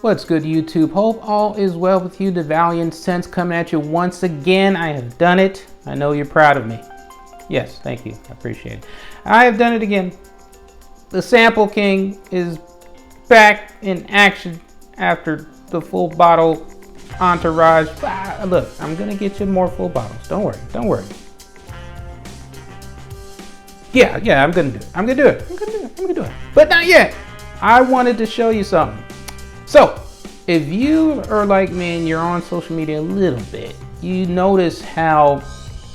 What's good, YouTube? Hope all is well with you. The Valiant Sense coming at you once again. I have done it. I know you're proud of me. Yes, thank you. I appreciate it. I have done it again. The Sample King is back in action after the full bottle entourage. Look, I'm gonna get you more full bottles. Don't worry. Don't worry. Yeah, I'm gonna do it. I'm gonna do it. But not yet. I wanted to show you something. So, if you are like me and you're on social media a little bit, you notice how,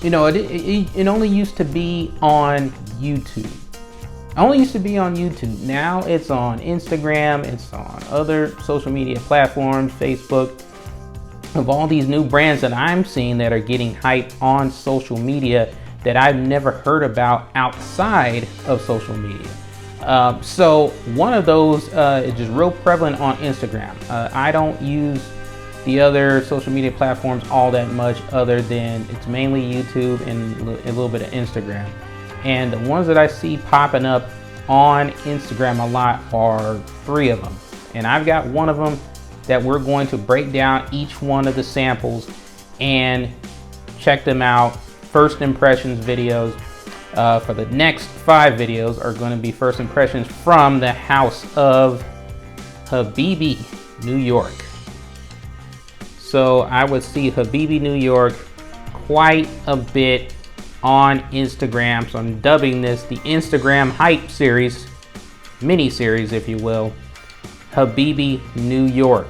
it only used to be on YouTube. Now it's on Instagram, it's on other social media platforms, Facebook, of all these new brands that I'm seeing that are getting hype on social media that I've never heard about outside of social media. So one of those is just real prevalent on Instagram. I don't use the other social media platforms all that much, other than it's mainly YouTube and a little bit of Instagram. And the ones that I see popping up on Instagram a lot are 3 of them. And I've got one of them that we're going to break down each one of the samples and check them out. First impressions videos. For the next 5 videos are going to be first impressions from the house of Habibi, New York. So I would see Habibi, New York quite a bit on Instagram. So I'm dubbing this the Instagram hype series, mini-series if you will, Habibi, New York.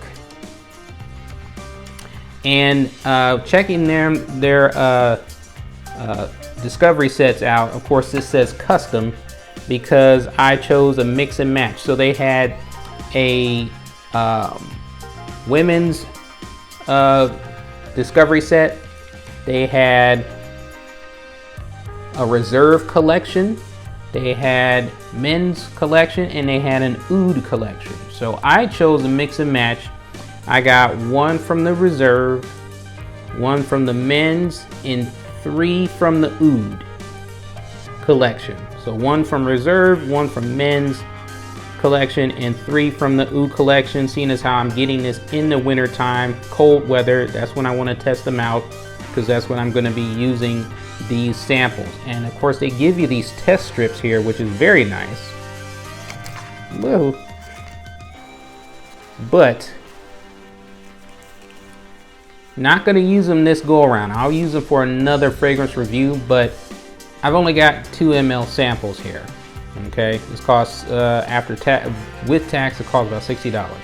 And checking their discovery sets out. Of course, this says custom because I chose a mix and match. So they had a women's discovery set. They had a reserve collection. They had men's collection, and they had an oud collection. So I chose a mix and match. I got 1 from the reserve, 1 from the men's, and 3 from the oud collection. So 1 from reserve, 1 from men's collection, and 3 from the oud collection. Seeing as how I'm getting this in the winter time, cold weather, that's when I want to test them out, because that's when I'm going to be using these samples. And of course they give you these test strips here, which is very nice. Whoa. But not going to use them this go around. I'll use them for another fragrance review, but I've only got 2 ml samples here. Okay, this costs after tax, with tax, it costs about $60.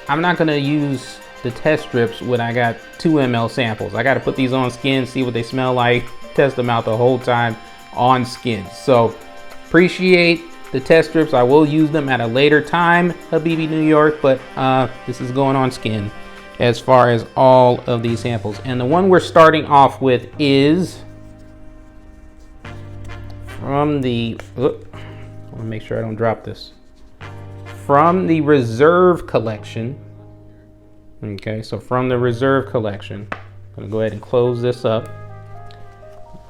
I'm not going to use the test strips when I got 2 ml samples. I got to put these on skin, see what they smell like, test them out the whole time on skin. So appreciate the test strips. I will use them at a later time, Habibi, New York, but this is going on skin as far as all of these samples. And the one we're starting off with is from the, I want to make sure I don't drop this, from the reserve collection. Okay, so from the reserve collection, I'm gonna go ahead and close this up,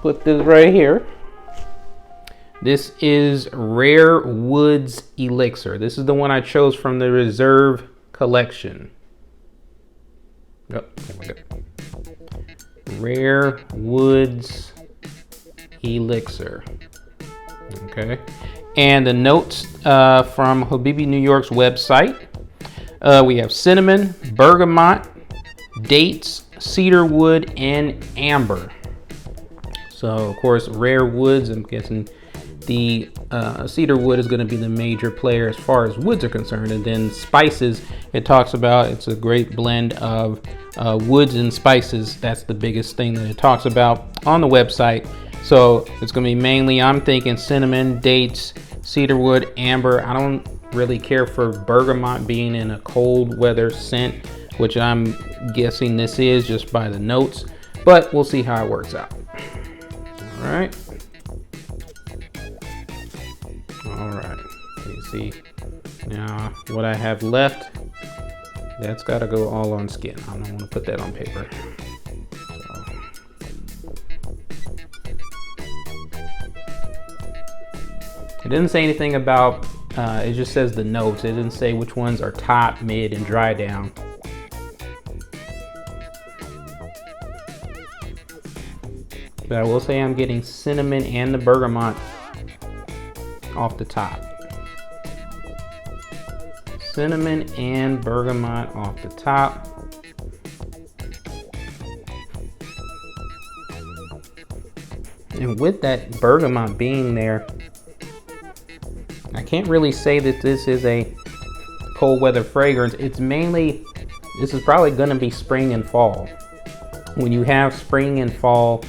put this right here. This is Rare Woods Elixir. This is the one I chose from the reserve collection. Oh, there we go. Rare Woods Elixir. Okay, and the notes from Habibi New York's website. We have cinnamon, bergamot, dates, cedarwood, and amber. So of course, Rare Woods, I'm guessing the cedarwood is going to be the major player as far as woods are concerned. And then spices, it talks about it's a great blend of woods and spices. That's the biggest thing that it talks about on the website. So it's going to be mainly, I'm thinking cinnamon, dates, cedarwood, amber. I don't really care for bergamot being in a cold weather scent, which I'm guessing this is just by the notes, but we'll see how it works out. All right. You see now what I have left, that's got to go all on skin. I don't want to put that on paper. It didn't say anything about It just says the notes. It doesn't say which ones are top, mid, and dry down. But I will say I'm getting cinnamon and the bergamot off the top. Cinnamon and bergamot off the top. And with that bergamot being there, I can't really say that this is a cold weather fragrance. It's mainly, this is probably gonna be spring and fall. When you have spring and fall,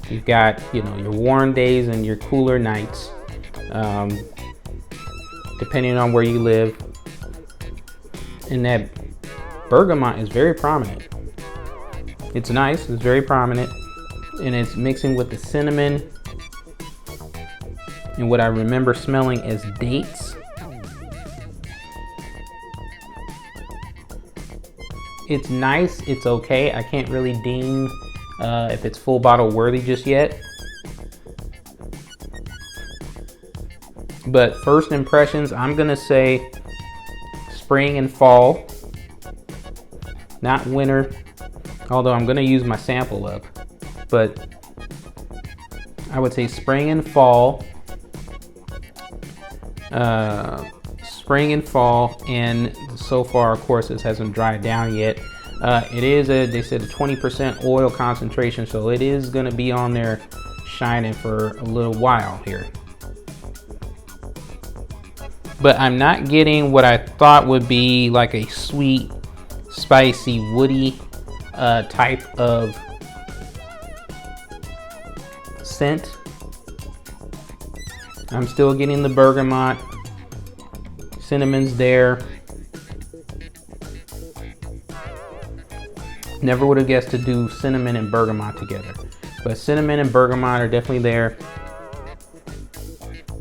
you've got, you know, your warm days and your cooler nights, depending on where you live. And that bergamot is very prominent. It's nice, it's very prominent, and it's mixing with the cinnamon and what I remember smelling as dates. It's nice, it's okay. I can't really deem if it's full bottle worthy just yet. But first impressions, I'm gonna say spring and fall, not winter, although I'm gonna use my sample up. But I would say spring and fall. Spring and fall, and so far, of course, this hasn't dried down yet. It is they said a 20% oil concentration, so it is going to be on there shining for a little while here. But I'm not getting what I thought would be like a sweet, spicy, woody type of scent. I'm still getting the bergamot, cinnamon's there. Never would have guessed to do cinnamon and bergamot together, but cinnamon and bergamot are definitely there.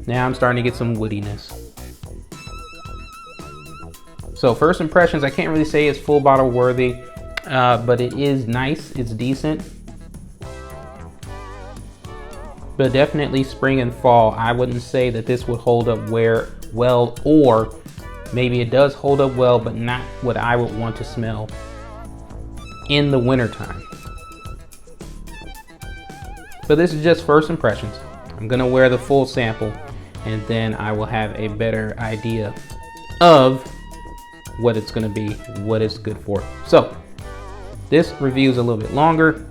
Now I'm starting to get some woodiness. So first impressions, I can't really say it's full bottle worthy, but it is nice, it's decent. But definitely spring and fall. I wouldn't say that this would hold up well, or maybe it does hold up well, but not what I would want to smell in the wintertime. But this is just first impressions. I'm gonna wear the full sample, and then I will have a better idea of what it's gonna be, what it's good for. So this review is a little bit longer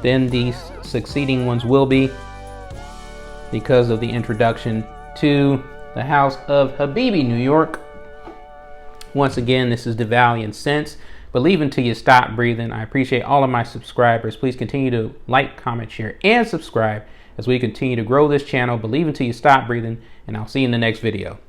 than these succeeding ones will be, because of the introduction to the house of Habibi, New York. Once again, this is the Valiant Scents. Believe until you stop breathing. I appreciate all of my subscribers. Please continue to like, comment, share, and subscribe as we continue to grow this channel. Believe until you stop breathing, and I'll see you in the next video.